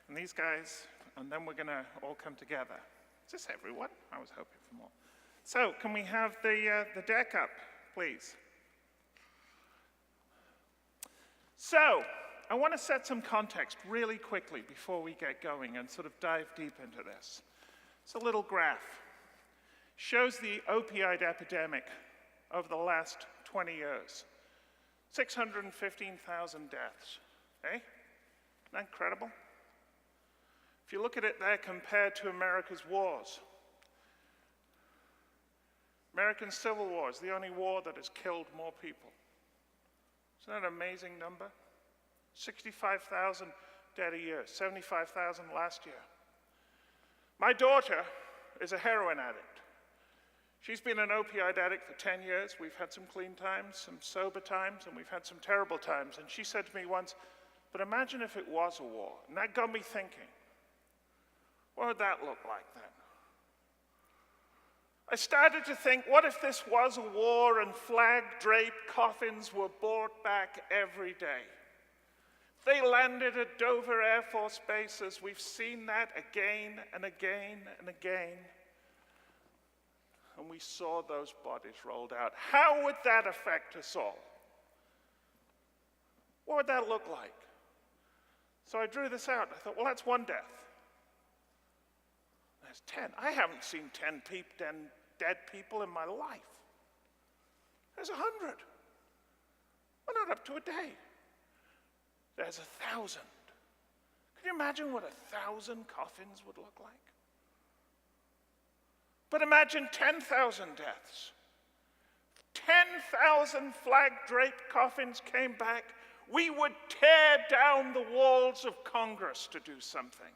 And these guys, and then we're going to all come together. Is this everyone? I was hoping for more. So, can we have the deck up, please? So, I want to set some context really quickly before we get going and sort of dive deep into this. It's a little graph. Shows the opioid epidemic over the last 20 years. 615,000 deaths. Eh? Isn't that incredible? If you look at it there compared to America's wars, American Civil War is the only war that has killed more people. Isn't that an amazing number? 65,000 dead a year, 75,000 last year. My daughter is a heroin addict. She's been an opioid addict for 10 years. We've had some clean times, some sober times, and we've had some terrible times. And she said to me once, but imagine if it was a war. And that got me thinking, what would that look like then? I started to think, what if this was a war and flag-draped coffins were brought back every day? They landed at Dover Air Force Base, as we've seen that again and again and again. And we saw those bodies rolled out. How would that affect us all? What would that look like? So I drew this out. I thought, well, that's one death. There's 10. I haven't seen 10 dead people in my life. There's 100. We're not up to a day. There's 1,000. Can you imagine what 1,000 coffins would look like? But imagine 10,000 deaths. 10,000 flag-draped coffins came back. We would tear down the walls of Congress to do something.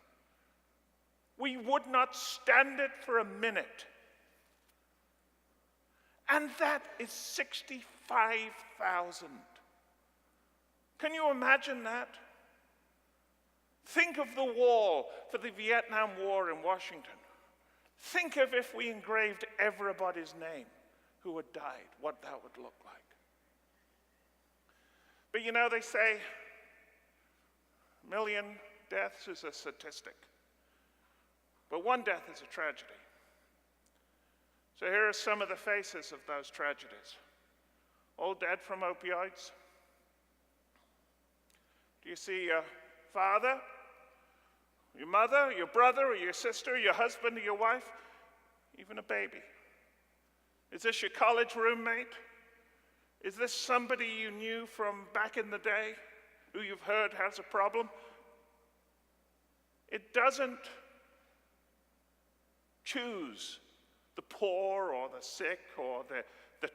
We would not stand it for a minute. And that is 65,000. Can you imagine that? Think of the wall for the Vietnam War in Washington. Think of if we engraved everybody's name who had died, what that would look like. But you know, they say a million deaths is a statistic, but one death is a tragedy. So here are some of the faces of those tragedies. All dead from opioids. Do you see your father, your mother, your brother, or your sister, your husband, or your wife, even a baby? Is this your college roommate? Is this somebody you knew from back in the day who you've heard has a problem? It doesn't choose the poor or the sick or the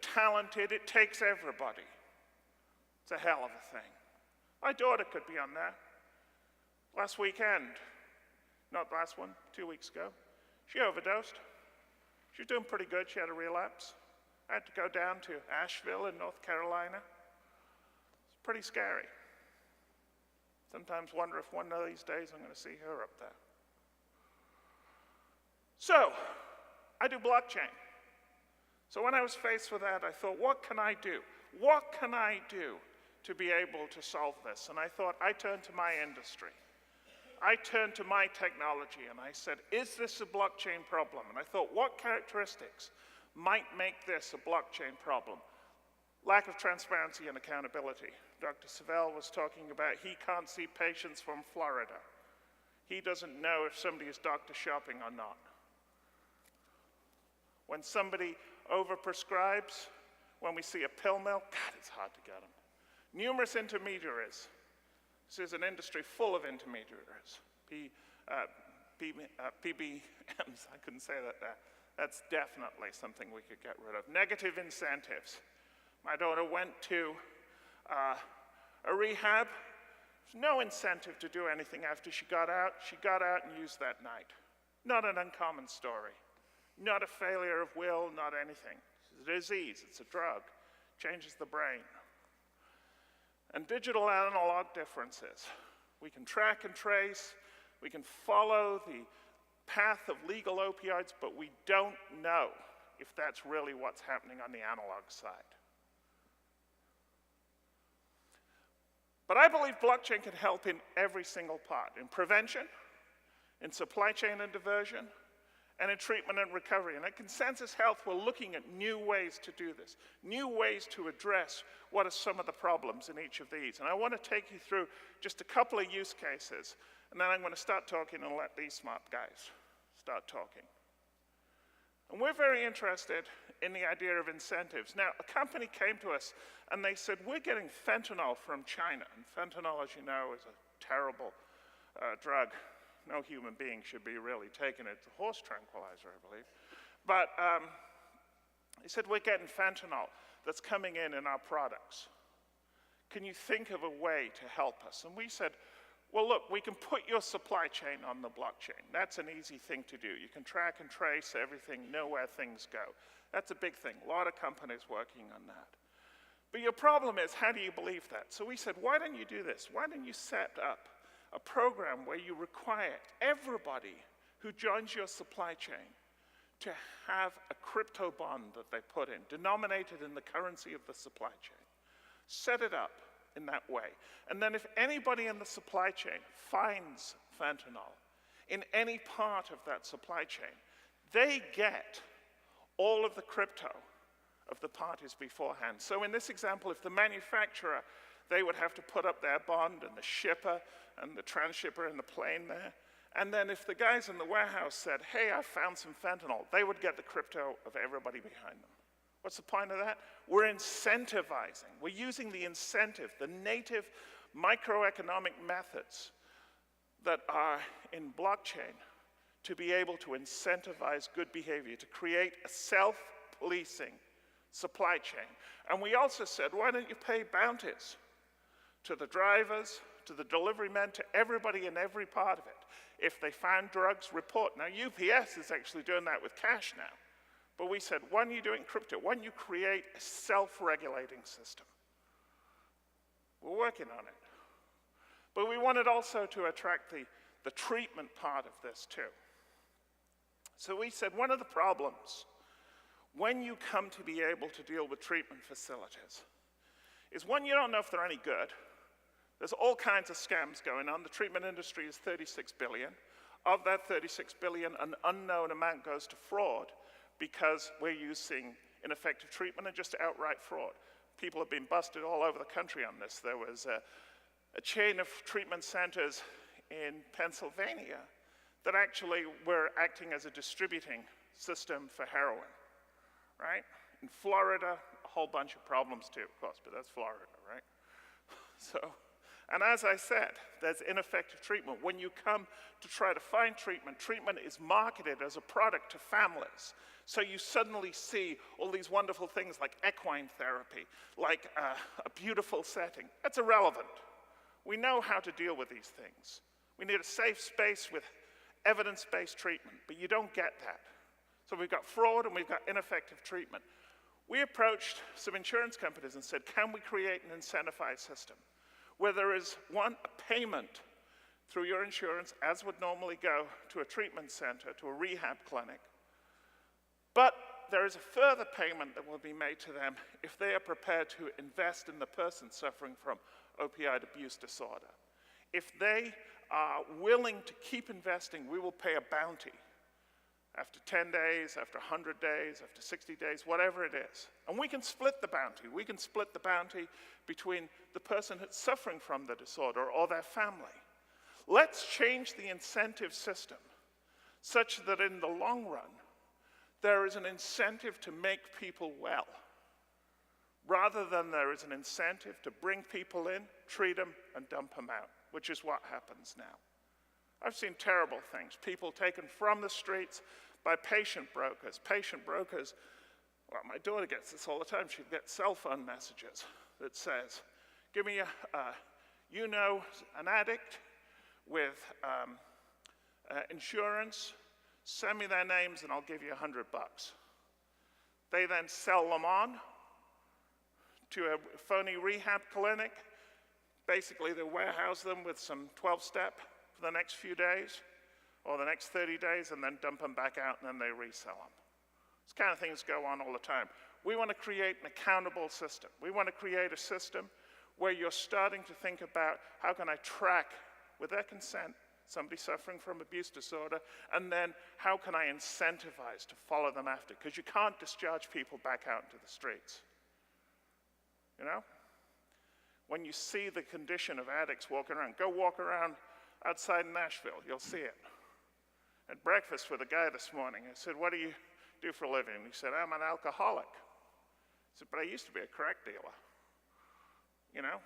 talented. It takes everybody. It's a hell of a thing. My daughter could be on there. Last weekend, not last one, 2 weeks ago, she overdosed. She was doing pretty good. She had a relapse. I had to go down to Asheville in North Carolina. It's pretty scary. Sometimes wonder if one of these days I'm going to see her up there. So, I do blockchain. So when I was faced with that, I thought, what can I do? What can I do to be able to solve this? And I thought, I turned to my industry. I turned to my technology and I said, is this a blockchain problem? And I thought, what characteristics might make this a blockchain problem? Lack of transparency and accountability. Dr. Savel was talking about he can't see patients from Florida. He doesn't know if somebody is doctor shopping or not. When somebody overprescribes, when we see a pill mill, God, it's hard to get them. Numerous intermediaries. This is an industry full of intermediaries. PBMs, I couldn't say that there. That's definitely something we could get rid of. Negative incentives. My daughter went to a rehab. There's no incentive to do anything after she got out. She got out and used that night. Not an uncommon story. Not a failure of will, not anything. It's a disease, it's a drug. Changes the brain. And digital analog differences. We can track and trace, we can follow the path of legal opioids, but we don't know if that's really what's happening on the analog side. But I believe blockchain can help in every single part. In prevention, in supply chain and diversion, and in treatment and recovery. And at ConsenSys Health, we're looking at new ways to do this, new ways to address what are some of the problems in each of these. And I want to take you through just a couple of use cases, and then I'm going to start talking and let these smart guys start talking. And we're very interested in the idea of incentives. Now, a company came to us and they said, we're getting fentanyl from China. And fentanyl, as you know, is a terrible drug. No human being should be really taking it. It's a horse tranquilizer, I believe. But he said, we're getting fentanyl that's coming in our products. Can you think of a way to help us? And we said, well, look, we can put your supply chain on the blockchain. That's an easy thing to do. You can track and trace everything, know where things go. That's a big thing. A lot of companies working on that. But your problem is, how do you believe that? So we said, why don't you do this? Why don't you set up a program where you require everybody who joins your supply chain to have a crypto bond that they put in, denominated in the currency of the supply chain. Set it up in that way. And then if anybody in the supply chain finds fentanyl in any part of that supply chain, they get all of the crypto of the parties beforehand. So in this example, if the manufacturer, they would have to put up their bond, and the shipper and the transshipper in the plane there. And then if the guys in the warehouse said, hey, I found some fentanyl, they would get the crypto of everybody behind them. What's the point of that? We're incentivizing. We're using the incentive, the native microeconomic methods that are in blockchain to be able to incentivize good behavior, to create a self-policing supply chain. And we also said, why don't you pay bounties to the drivers, to the delivery men, to everybody in every part of it? If they find drugs, report. Now, UPS is actually doing that with cash now. But we said, why don't you do it in crypto? Why don't you create a self-regulating system? We're working on it. But we wanted also to attract the treatment part of this too. So we said, one of the problems when you come to be able to deal with treatment facilities is, one, you don't know if they're any good. There's all kinds of scams going on. The treatment industry is $36 billion. Of that $36 billion, an unknown amount goes to fraud because we're using ineffective treatment and just outright fraud. People have been busted all over the country on this. There was a chain of treatment centers in Pennsylvania that actually were acting as a distributing system for heroin, right? In Florida, a whole bunch of problems too, of course, but that's Florida, right? So, and as I said, there's ineffective treatment. When you come to try to find treatment, treatment is marketed as a product to families. So you suddenly see all these wonderful things like equine therapy, like a beautiful setting. That's irrelevant. We know how to deal with these things. We need a safe space with evidence-based treatment, but you don't get that. So we've got fraud and we've got ineffective treatment. We approached some insurance companies and said, can we create an incentivized system where there is, one, a payment through your insurance, as would normally go to a treatment center, to a rehab clinic, but there is a further payment that will be made to them if they are prepared to invest in the person suffering from opioid abuse disorder. If they are willing to keep investing, we will pay a bounty after 10 days, after 100 days, after 60 days, whatever it is. And we can split the bounty. We can split the bounty between the person that's suffering from the disorder or their family. Let's change the incentive system such that in the long run, there is an incentive to make people well, rather than there is an incentive to bring people in, treat them, and dump them out, which is what happens now. I've seen terrible things. People taken from the streets by patient brokers. Patient brokers, well, my daughter gets this all the time. She gets cell phone messages that says, give me an addict with insurance, send me their names and I'll give you $100. They then sell them on to a phony rehab clinic. Basically, they warehouse them with some 12-step for the next few days or the next 30 days and then dump them back out and then they resell them. This kind of things go on all the time. We want to create an accountable system. We want to create a system where you're starting to think about, how can I track, with their consent, somebody suffering from abuse disorder, and then how can I incentivize to follow them after? Because you can't discharge people back out into the streets. You know? When you see the condition of addicts walking around, go walk around outside Nashville, you'll see it. At breakfast with a guy this morning, I said, what do you do for a living? He said, I'm an alcoholic. I said, but I used to be a crack dealer. You know,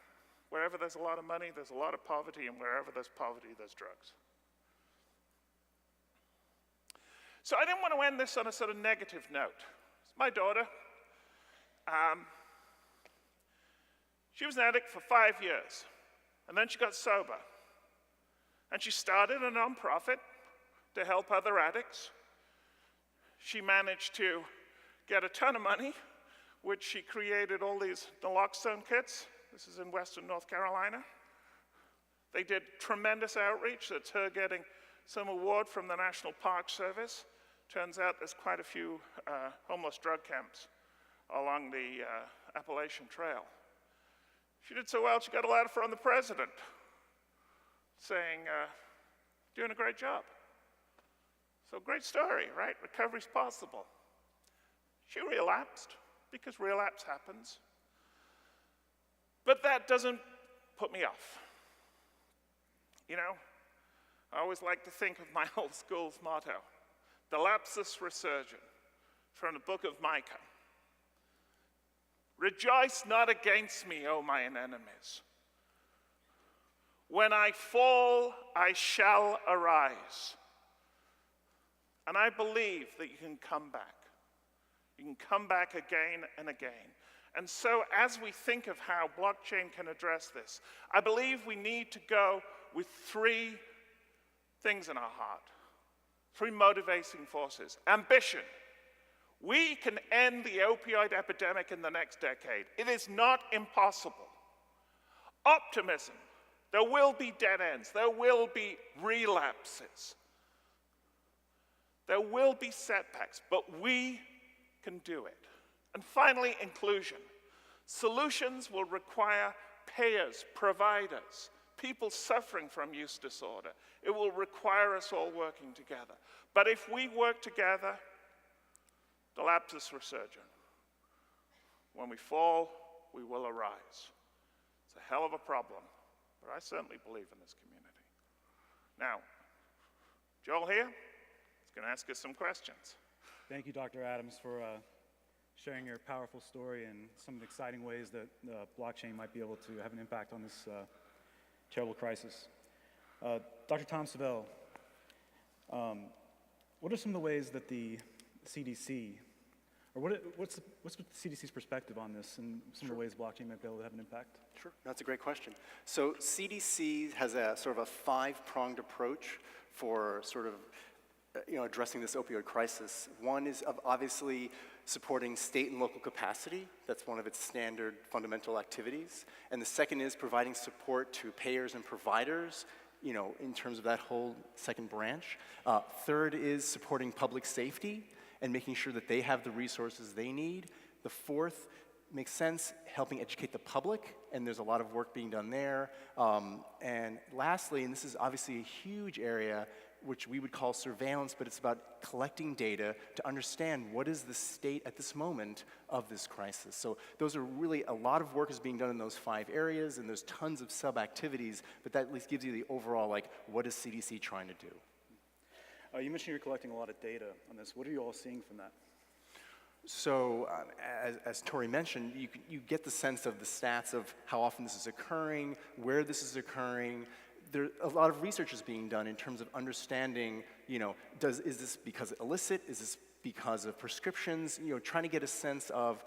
wherever there's a lot of money, there's a lot of poverty, and wherever there's poverty, there's drugs. So I didn't want to end this on a sort of negative note. My daughter, she was an addict for 5 years, and then she got sober. And she started a nonprofit to help other addicts. She managed to get a ton of money, which she created all these naloxone kits. This is in Western North Carolina. They did tremendous outreach. That's her getting some award from the National Park Service. Turns out there's quite a few homeless drug camps along the Appalachian Trail. She did so well, she got a letter from the president saying, doing a great job. So great story, right? Recovery's possible. She relapsed, because relapse happens. But that doesn't put me off. You know, I always like to think of my old school's motto, the lapsus resurgent, from the book of Micah. Rejoice not against me, O mine enemies. When I fall, I shall arise. And I believe that you can come back. You can come back again and again. And so as we think of how blockchain can address this, I believe we need to go with 3 things in our heart, 3 motivating forces. Ambition. We can end the opioid epidemic in the next decade. It is not impossible. Optimism. There will be dead ends. There will be relapses. There will be setbacks, but we can do it. And finally, inclusion. Solutions will require payers, providers, people suffering from use disorder. It will require us all working together. But if we work together, the lapsus resurgent. When we fall, we will arise. It's a hell of a problem, but I certainly believe in this community. Now, Joel here is going to ask us some questions. Thank you, Dr. Adams, for sharing your powerful story and some of the exciting ways that blockchain might be able to have an impact on this terrible crisis. Dr. Tom Savel, what are some of the ways that the CDC, or what's the CDC's perspective on this and some of the ways blockchain might be able to have an impact? Sure, that's a great question. So CDC has a sort of a 5-pronged approach for sort of addressing this opioid crisis. One is obviously supporting state and local capacity. That's one of its standard fundamental activities. And the second is providing support to payers and providers, in terms of that whole second branch. Third is supporting public safety and making sure that they have the resources they need. The fourth makes sense, helping educate the public, and there's a lot of work being done there. And lastly, and this is obviously a huge area, which we would call surveillance, but it's about collecting data to understand what is the state at this moment of this crisis. So those are really, a lot of work is being done in those 5 areas, and there's tons of sub-activities, but that at least gives you the overall, what is CDC trying to do? You mentioned you're collecting a lot of data on this. What are you all seeing from that? So as Tori mentioned, you get the sense of the stats of how often this is occurring, where this is occurring. There a lot of research is being done in terms of understanding, is this because illicit? Is this because of prescriptions? Trying to get a sense of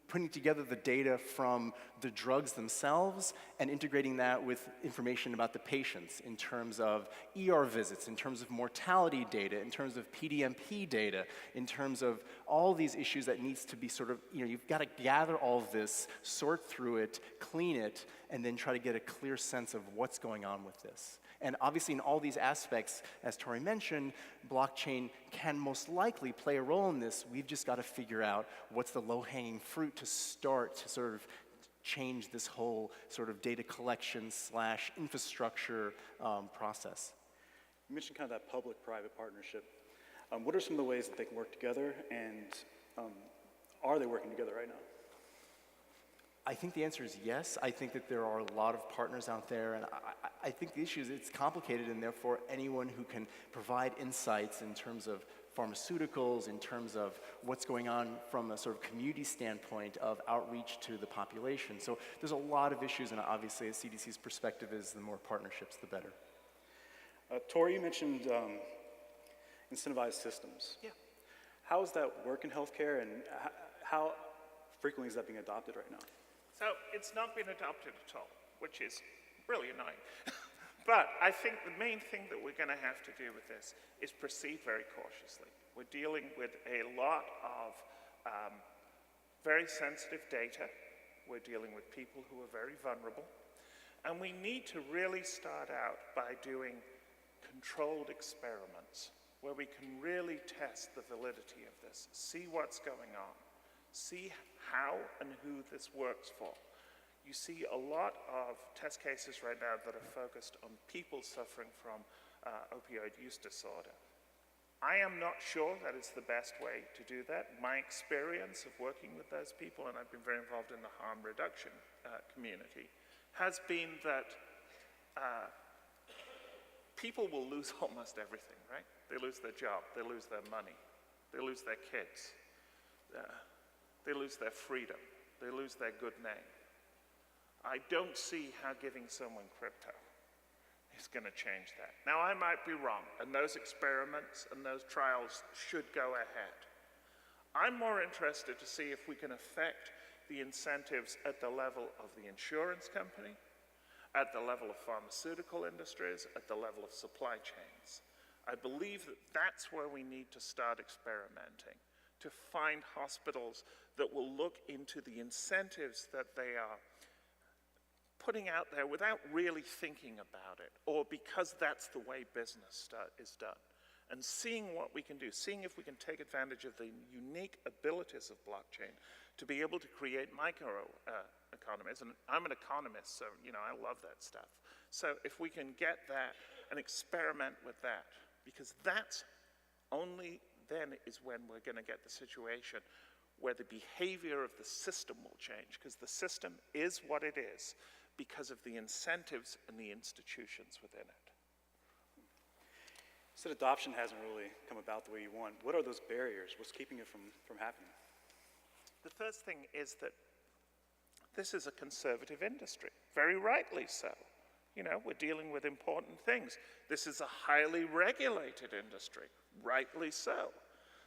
putting together the data from the drugs themselves and integrating that with information about the patients in terms of ER visits, in terms of mortality data, in terms of PDMP data, in terms of all these issues that needs to be sort of, you've got to gather all of this, sort through it, clean it, and then try to get a clear sense of what's going on with this. And obviously in all these aspects, as Tori mentioned, blockchain can most likely play a role in this. We've just got to figure out what's the low-hanging fruit to start to sort of change this whole sort of data collection / infrastructure process. You mentioned kind of that public-private partnership. What are some of the ways that they can work together, and are they working together right now? I think the answer is yes. I think that there are a lot of partners out there, and I think the issue is it's complicated, and therefore anyone who can provide insights in terms of pharmaceuticals, in terms of what's going on from a sort of community standpoint of outreach to the population. So there's a lot of issues, and obviously a CDC's perspective is the more partnerships, the better. Tori, you mentioned incentivized systems. Yeah. How does that work in healthcare, and how frequently is that being adopted right now? So it's not been adopted at all, which is really annoying. But I think the main thing that we're going to have to do with this is proceed very cautiously. We're dealing with a lot of very sensitive data. We're dealing with people who are very vulnerable. And we need to really start out by doing controlled experiments where we can really test the validity of this, see what's going on, see how and who this works for. You see a lot of test cases right now that are focused on people suffering from opioid use disorder. I am not sure that is the best way to do that. My experience of working with those people, and I've been very involved in the harm reduction community, has been that people will lose almost everything, right? They lose their job, they lose their money, they lose their kids, they lose their freedom, they lose their good name. I don't see how giving someone crypto is going to change that. Now, I might be wrong, and those experiments and those trials should go ahead. I'm more interested to see if we can affect the incentives at the level of the insurance company, at the level of pharmaceutical industries, at the level of supply chains. I believe that that's where we need to start experimenting, to find hospitals that will look into the incentives that they are putting out there without really thinking about it, or because that's the way business is done, and seeing what we can do, seeing if we can take advantage of the unique abilities of blockchain to be able to create micro economies. And I'm an economist, so I love that stuff. So if we can get that and experiment with that, because that's only then is when we're going to get the situation where the behavior of the system will change, because the system is what it is because of the incentives and the institutions within it. You said adoption hasn't really come about the way you want. What are those barriers? What's keeping it from happening? The first thing is that this is a conservative industry, very rightly so. We're dealing with important things. This is a highly regulated industry, rightly so.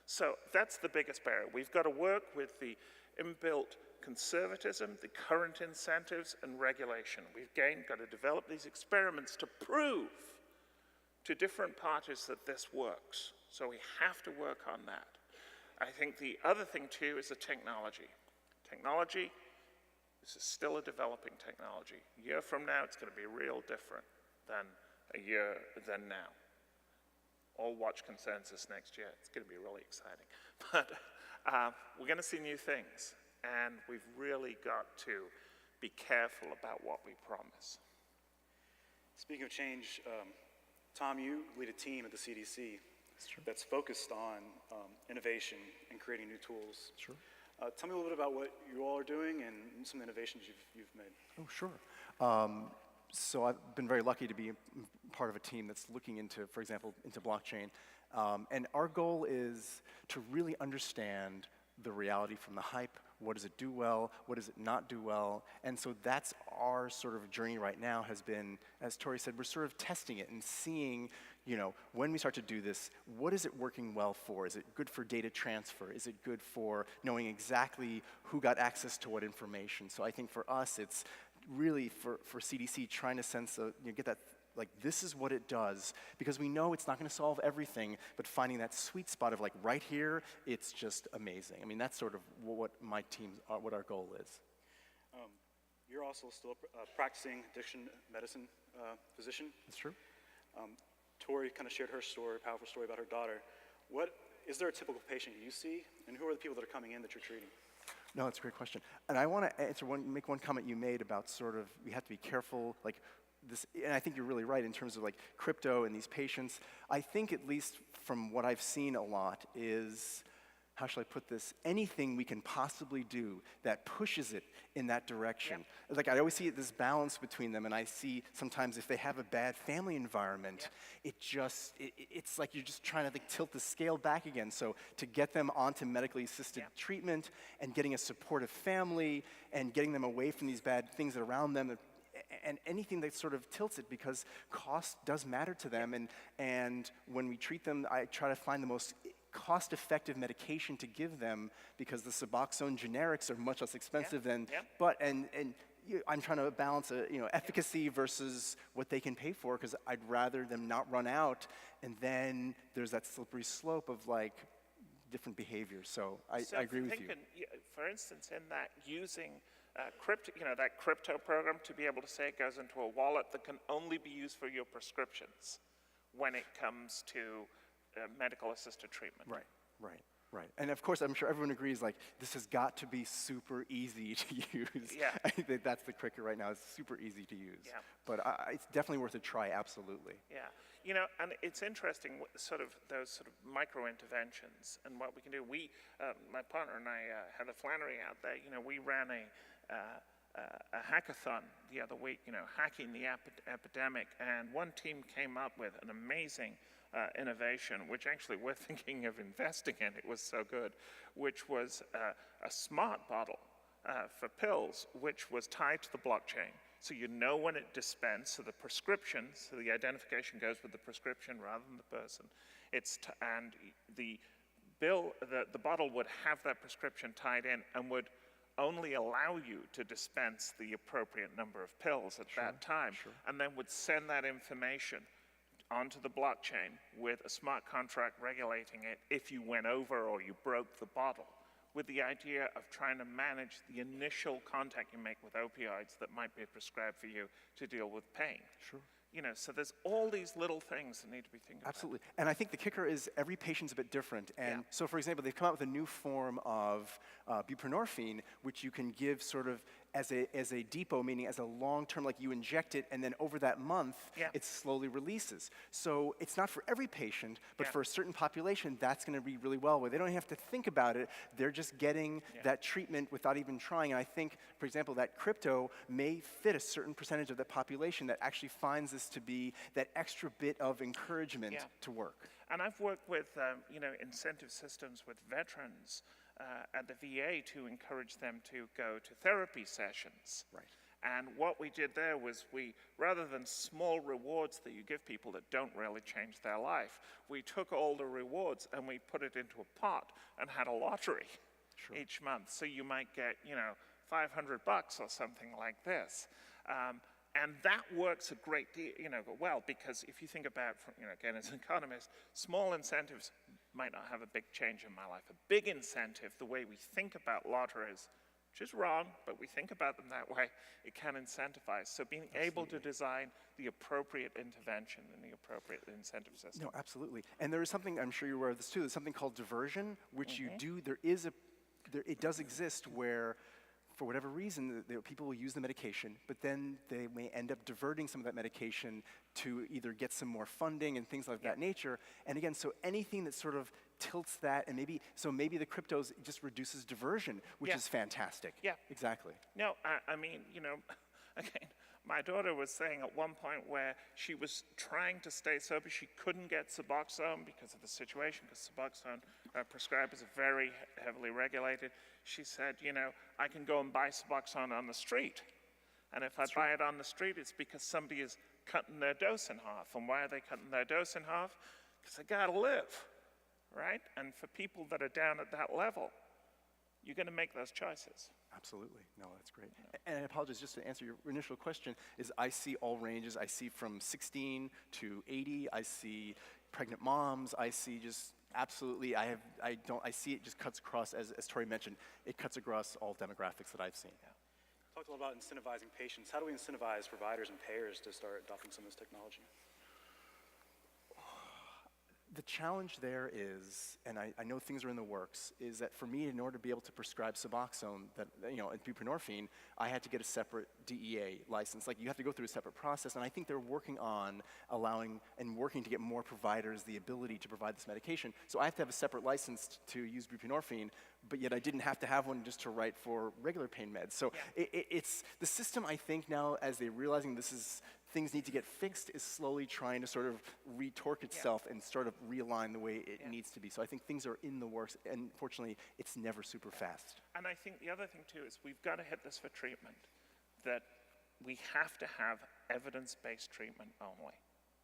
So that's the biggest barrier. We've got to work with the inbuilt conservatism, the current incentives, and regulation. We've again got to develop these experiments to prove to different parties that this works. So we have to work on that. I think the other thing too is the technology. Technology, this is still a developing technology. A year from now, it's going to be real different than a year than now. All watch ConsenSys next year. It's going to be really exciting. But we're going to see new things, and we've really got to be careful about what we promise. Speaking of change, Tom, you lead a team at the CDC that's focused on innovation and creating new tools. Sure. Tell me a little bit about what you all are doing and some innovations you've made. Oh, sure. So I've been very lucky to be part of a team that's looking into, for example, into blockchain. And our goal is to really understand the reality from the hype. What does it do well? What does it not do well? And so that's our sort of journey right now has been, as Tori said, we're sort of testing it and seeing, when we start to do this, what is it working well for? Is it good for data transfer? Is it good for knowing exactly who got access to what information? So I think for us, it's really for CDC trying to get that, like, this is what it does, because we know it's not going to solve everything, but finding that sweet spot of, like, right here, it's just amazing. I mean, that's sort of what my team's, what our goal is. You're also still a practicing addiction medicine physician. That's true. Tori kind of shared her story, powerful story about her daughter. Is there a typical patient you see, and who are the people that are coming in that you're treating? No, that's a great question. And I want to make one comment you made about sort of, we have to be careful, like this, and I think you're really right in terms of like crypto and these patients. I think at least from what I've seen a lot is, how shall I put this, anything we can possibly do that pushes it in that direction. Like I always see this balance between them, and I see sometimes if they have a bad family environment, it's like you're just trying to like tilt the scale back again. So to get them onto medically assisted treatment and getting a supportive family and getting them away from these bad things around them, and anything that sort of tilts it, because cost does matter to them, and when we treat them, I try to find the most cost-effective medication to give them, because the Suboxone generics are much less expensive than, I'm trying to balance efficacy versus what they can pay for, because I'd rather them not run out, and then there's that slippery slope of like different behaviors. So I agree with you. For instance, in that using that crypto program to be able to say it goes into a wallet that can only be used for your prescriptions when it comes to medical assisted treatment. Right. And of course, I'm sure everyone agrees, like, this has got to be super easy to use. I think that's the kicker right now. It's super easy to use. But it's definitely worth a try, absolutely. And it's interesting, sort of those sort of micro interventions and what we can do. My partner and I, Heather Flannery out there, we ran a hackathon the other week, hacking the epidemic, and one team came up with an amazing innovation, which actually we're thinking of investing in. It was so good, which was a smart bottle for pills, which was tied to the blockchain. So you know when it dispensed, so the prescription, so the identification goes with the prescription rather than the person. And the bottle would have that prescription tied in and would only allow you to dispense the appropriate number of pills at that time, and then would send that information onto the blockchain with a smart contract regulating it if you went over or you broke the bottle, with the idea of trying to manage the initial contact you make with opioids that might be prescribed for you to deal with pain. So there's all these little things that need to be thinking Absolutely. And I think the kicker is every patient's a bit different. And so, for example, they've come out with a new form of buprenorphine, which you can give sort of as a depot, meaning as a long-term, like you inject it, and then over that month, it slowly releases. So it's not for every patient, but for a certain population, that's going to be really well, where they don't have to think about it. They're just getting that treatment without even trying. And I think, for example, that crypto may fit a certain percentage of the population that actually finds this to be that extra bit of encouragement to work. And I've worked with, incentive systems with veterans at the VA to encourage them to go to therapy sessions. And what we did there was rather than small rewards that you give people that don't really change their life, we took all the rewards and we put it into a pot and had a lottery each month. So you might get, $500 or something like this. And that works a great deal, well, because if you think about, again, as an economist, small incentives might not have a big change in my life. A big incentive, the way we think about lotteries, which is wrong, but we think about them that way, it can incentivize. So being able to design the appropriate intervention and the appropriate incentive system. No, absolutely. And there is something, I'm sure you're aware of this too, there's something called diversion, which you do, it does exist where, for whatever reason, people will use the medication, but then they may end up diverting some of that medication to either get some more funding and things like that nature. And again, so anything that sort of tilts that, and maybe the cryptos just reduces diversion, which is fantastic. Exactly. No, I mean, again, my daughter was saying at one point where she was trying to stay sober, she couldn't get Suboxone because of the situation, because Suboxone prescribers are very heavily regulated. She said, I can go and buy Suboxone on the street. And if I buy it on the street, it's because somebody is cutting their dose in half. And why are they cutting their dose in half? Because they gotta live, right? And for people that are down at that level, you're gonna make those choices. Absolutely. No, that's great. And I apologize, just to answer your initial question, is I see all ranges. I see from 16 to 80. I see pregnant moms. I see just absolutely, I see it just cuts across, as Tori mentioned, it cuts across all demographics that I've seen. Talked a lot about incentivizing patients. How do we incentivize providers and payers to start adopting some of this technology? The challenge there is, and I know things are in the works, is that for me, in order to be able to prescribe Suboxone, and buprenorphine, I had to get a separate DEA license. Like, you have to go through a separate process, and I think they're working on allowing and working to get more providers the ability to provide this medication. So I have to have a separate license to use buprenorphine, but yet I didn't have to have one just to write for regular pain meds. So it's the system, I think, now, as they're realizing things need to get fixed, is slowly trying to sort of retorque itself and sort of realign the way it needs to be. So I think things are in the works, and fortunately, it's never super fast. And I think the other thing, too, is we've got to hit this for treatment, that we have to have evidence-based treatment only.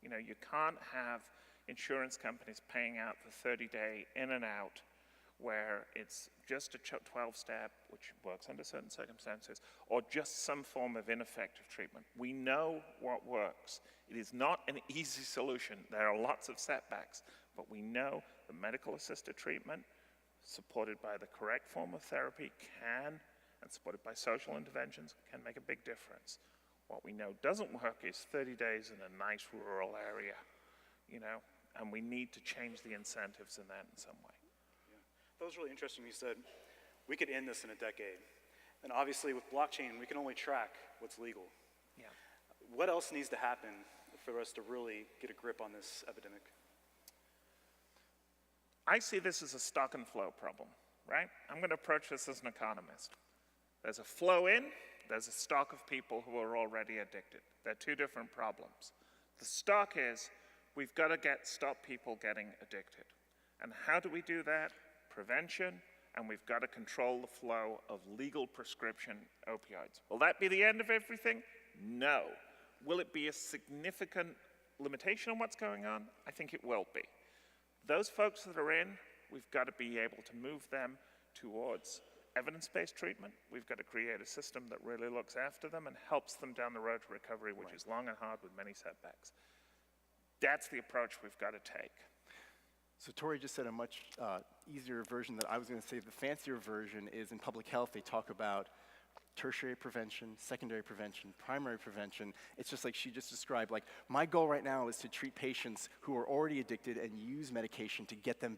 You can't have insurance companies paying out the 30-day in and out where it's just a 12-step, which works under certain circumstances, or just some form of ineffective treatment. We know what works. It is not an easy solution. There are lots of setbacks, but we know the medical-assisted treatment, supported by the correct form of therapy, and supported by social interventions, can make a big difference. What we know doesn't work is 30 days in a nice rural area, and we need to change the incentives in that in some way. That was really interesting. You said we could end this in a decade. And obviously with blockchain, we can only track what's legal. Yeah. What else needs to happen for us to really get a grip on this epidemic? I see this as a stock and flow problem, right? I'm going to approach this as an economist. There's a flow in, there's a stock of people who are already addicted. They're two different problems. The stock is, we've got to stop people getting addicted. And how do we do that? Prevention, and we've got to control the flow of legal prescription opioids. Will that be the end of everything? No. Will it be a significant limitation on what's going on? I think it will be. Those folks that are in, we've got to be able to move them towards evidence-based treatment. We've got to create a system that really looks after them and helps them down the road to recovery, which is long and hard with many setbacks. That's the approach we've got to take. So Tori just said a much easier version that I was going to say. The fancier version is in public health, they talk about tertiary prevention, secondary prevention, primary prevention. It's just like she just described, like, my goal right now is to treat patients who are already addicted and use medication to get them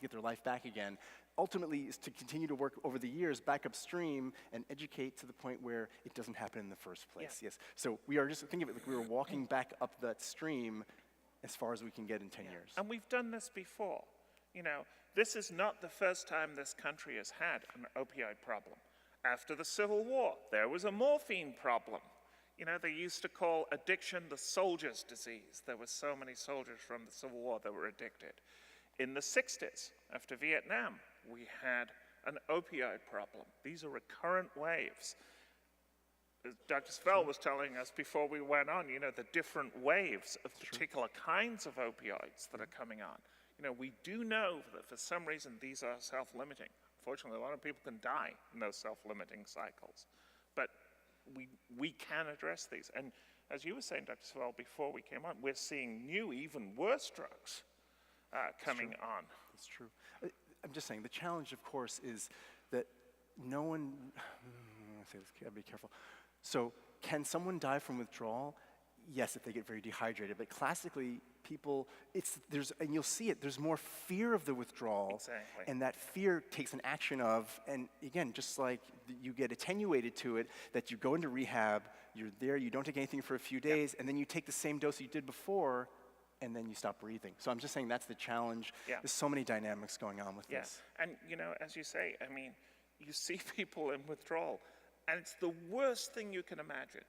get their life back again. Ultimately is to continue to work over the years back upstream and educate to the point where it doesn't happen in the first place. Yes. So we are just, think of it like we were walking back up that stream as far as we can get in 10 years. And we've done this before. This is not the first time this country has had an opioid problem. After the Civil War, there was a morphine problem. They used to call addiction the soldier's disease. There were so many soldiers from the Civil War that were addicted. In the 60s, after Vietnam, we had an opioid problem. These are recurrent waves. As Dr. Savel was telling us before we went on, the different waves of particular kinds of opioids that are coming on. We do know that for some reason these are self-limiting. Unfortunately, a lot of people can die in those self-limiting cycles. But we can address these. And as you were saying, Dr. Savel, before we came on, we're seeing new, even worse drugs coming on. That's true. I'm just saying, the challenge, of course, is that no one, I gotta be careful. So can someone die from withdrawal? Yes, if they get very dehydrated. But classically, people, and you'll see it, there's more fear of the withdrawal. Exactly. And that fear takes an action of, and again, just like you get attenuated to it, that you go into rehab, you're there, you don't take anything for a few days, and then you take the same dose you did before, and then you stop breathing. So I'm just saying that's the challenge. Yeah. There's so many dynamics going on with this. And as you say, you see people in withdrawal, and it's the worst thing you can imagine.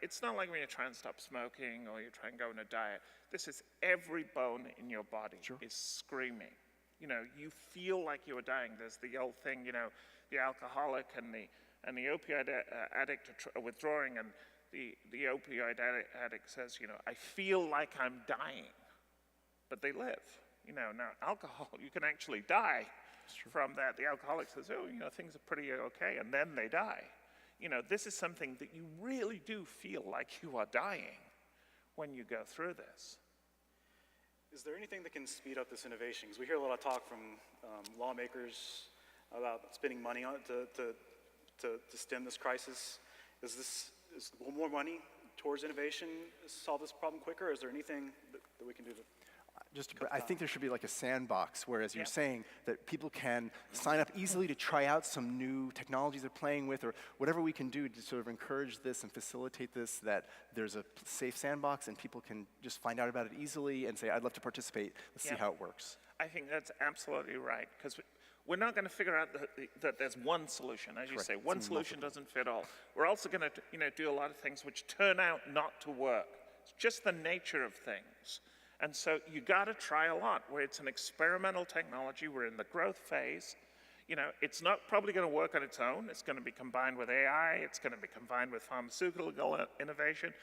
It's not like when you're trying to stop smoking or you're trying to go on a diet. This is every bone in your body is screaming. You feel like you are dying. There's the old thing, the alcoholic and the opioid addict are withdrawing, and the opioid addict says, I feel like I'm dying, but they live. Now alcohol, you can actually die from that. The alcoholic says, things are pretty okay, and then they die. This is something that you really do feel like you are dying when you go through this. Is there anything that can speed up this innovation? Because we hear a lot of talk from lawmakers about spending money on it to stem this crisis. Is more money towards innovation solve this problem quicker? Is there anything that we can do to? I think there should be like a sandbox where, as you're Yeah. saying, that people can sign up easily to try out some new technologies they're playing with, or whatever we can do to sort of encourage this and facilitate this, that there's a safe sandbox and people can just find out about it easily and say, I'd love to participate, let's see Yeah. how it works. I think that's absolutely right, because we're not going to figure out that there's one solution. As you Correct. say, It's one solution doesn't fit all. We're also going to do a lot of things which turn out not to work. It's just the nature of things. And so you got to try a lot. Where it's an experimental technology, we're in the growth phase. It's not probably going to work on its own. It's going to be combined with AI. It's going to be combined with pharmaceutical innovation.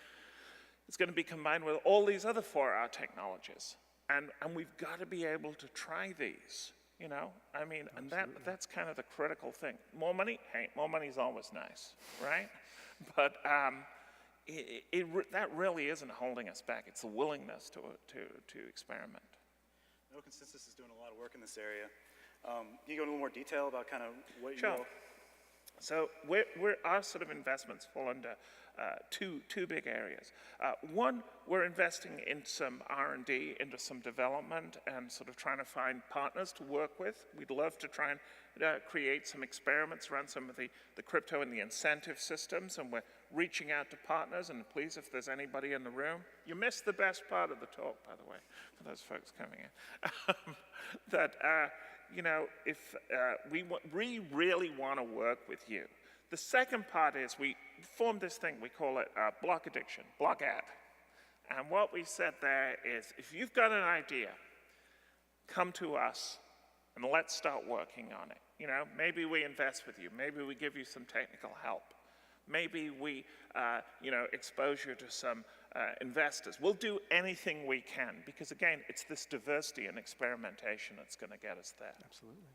It's going to be combined with all these other 4R technologies. And we've got to be able to try these, and that's kind of the critical thing. More money? Hey, more money is always nice, right? But that really isn't holding us back. It's the willingness to experiment. I know ConsenSys is doing a lot of work in this area. Can you go into a little more detail about kind of what you Sure. all... So our sort of investments fall under two big areas. One, we're investing in some R&D, into some development, and sort of trying to find partners to work with. We'd love to try and create some experiments around some of the crypto and the incentive systems, and we're reaching out to partners. And please, if there's anybody in the room, you missed the best part of the talk, by the way, for those folks coming in. If we really want to work with you. The second part is we formed this thing, we call it block addiction, block ad. And what we said there is, if you've got an idea, come to us and let's start working on it. Maybe we invest with you, maybe we give you some technical help. Maybe we, expose you to some investors. We'll do anything we can, because again, it's this diversity and experimentation that's going to get us there. Absolutely.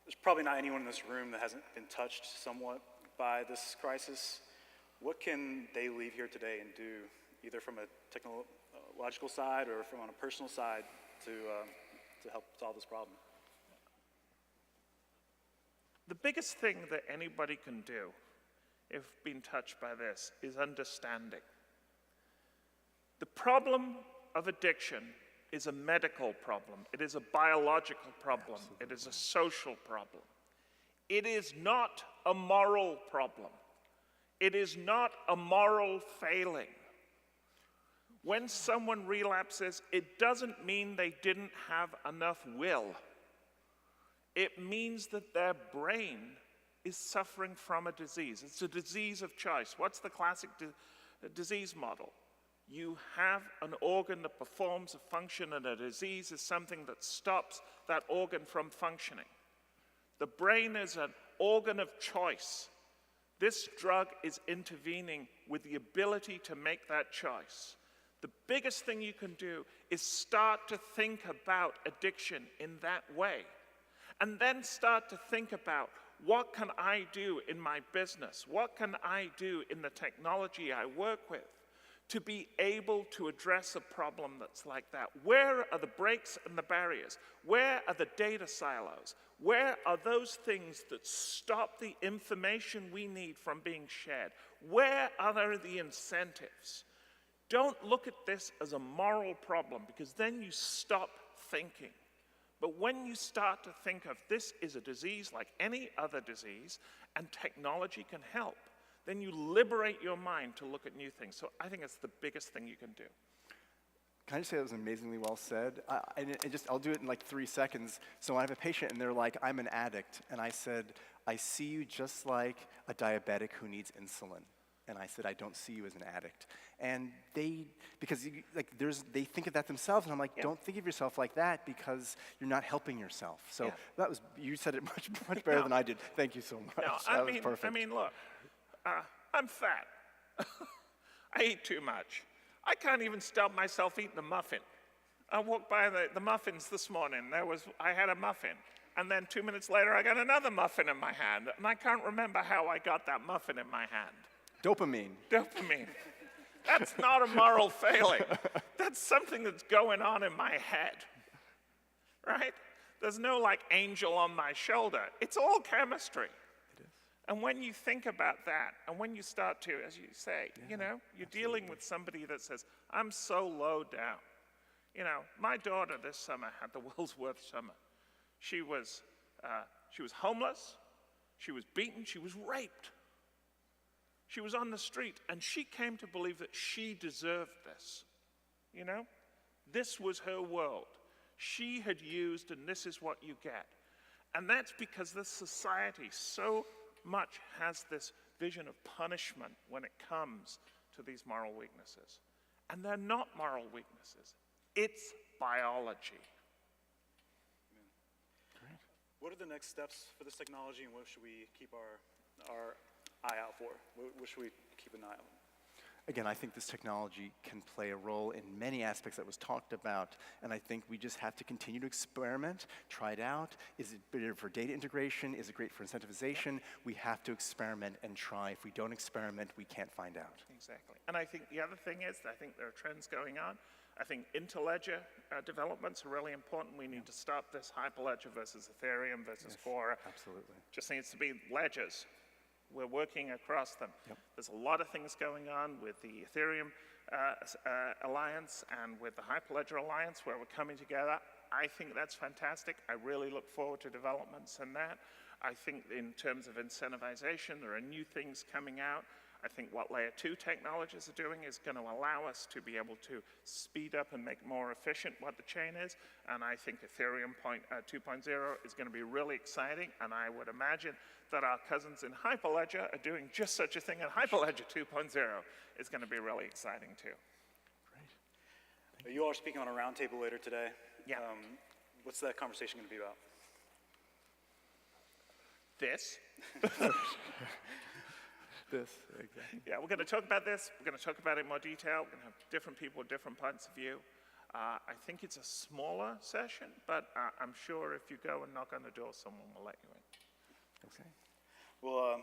There's probably not anyone in this room that hasn't been touched somewhat by this crisis. What can they leave here today and do, either from a technological side or from on a personal side, to help solve this problem? The biggest thing that anybody can do, if being touched by this, is understanding. The problem of addiction is a medical problem. It is a biological problem. Absolutely. It is a social problem. It is not a moral problem. It is not a moral failing. When someone relapses, it doesn't mean they didn't have enough will. It means that their brain is suffering from a disease. It's a disease of choice. What's the classic disease model? You have an organ that performs a function, and a disease is something that stops that organ from functioning. The brain is an organ of choice. This drug is intervening with the ability to make that choice. The biggest thing you can do is start to think about addiction in that way. And then start to think about, what can I do in my business? What can I do in the technology I work with to be able to address a problem that's like that? Where are the breaks and the barriers? Where are the data silos? Where are those things that stop the information we need from being shared? Where are the incentives? Don't look at this as a moral problem, because then you stop thinking. But when you start to think of this is a disease like any other disease, and technology can help, then you liberate your mind to look at new things. So I think it's the biggest thing you can do. Can I just say that was amazingly well said? I'll do it in like 3 seconds. So I have a patient and they're like, I'm an addict. And I said, I see you just like a diabetic who needs insulin. And I said, I don't see you as an addict. And they think of that themselves, and I'm like, don't think of yourself like that, because you're not helping yourself. So you said it much better than I did. Thank you so much. No, that was perfect. I mean, look, I'm fat. I eat too much. I can't even stop myself eating a muffin. I walked by the muffins this morning. I had a muffin. And then 2 minutes later, I got another muffin in my hand. And I can't remember how I got that muffin in my hand. Dopamine. Dopamine. That's not a moral failing. That's something that's going on in my head, right? There's no like angel on my shoulder. It's all chemistry. It is. And when you think about that, and when you start to, as you say, you're dealing with somebody that says, I'm so low down. You know, my daughter this summer had the world's worst summer. She was homeless, she was beaten, she was raped. She was on the street, and she came to believe that she deserved this. You know? This was her world. She had used, and this is what you get. And that's because this society so much has this vision of punishment when it comes to these moral weaknesses. And they're not moral weaknesses. It's biology. What are the next steps for this technology, and what should we keep our eye out for? What should we keep an eye on? Again, I think this technology can play a role in many aspects that was talked about, and I think we just have to continue to experiment, try it out. Is it better for data integration? Is it great for incentivization? We have to experiment and try. If we don't experiment, we can't find out. Exactly. And I think the other thing is, I think there are trends going on. I think interledger developments are really important. We need to stop this hyperledger versus Ethereum versus Quora. Absolutely. Just needs to be ledgers. We're working across them. Yep. There's a lot of things going on with the Ethereum Alliance and with the Hyperledger Alliance where we're coming together. I think that's fantastic. I really look forward to developments in that. I think in terms of incentivization, there are new things coming out. I think what Layer 2 technologies are doing is going to allow us to be able to speed up and make more efficient what the chain is. And I think Ethereum 2.0 is going to be really exciting. And I would imagine that our cousins in Hyperledger are doing just such a thing. And Hyperledger 2.0 is going to be really exciting too. Great. You all are speaking on a roundtable later today. Yeah. What's that conversation going to be about? This. This, exactly. Yeah, we're going to talk about this. We're going to talk about it in more detail. We're going to have different people, different points of view. I think it's a smaller session, but I'm sure if you go and knock on the door, someone will let you in. Okay. Well,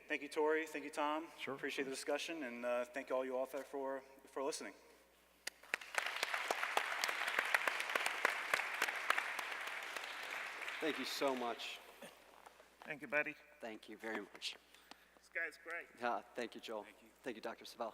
thank you, Tori. Thank you, Tom. Sure. Appreciate the discussion, and thank all you all for listening. Thank you so much. Thank you, buddy. Thank you very much. This guy's great. Thank you, Joel. Thank you, Dr. Savel.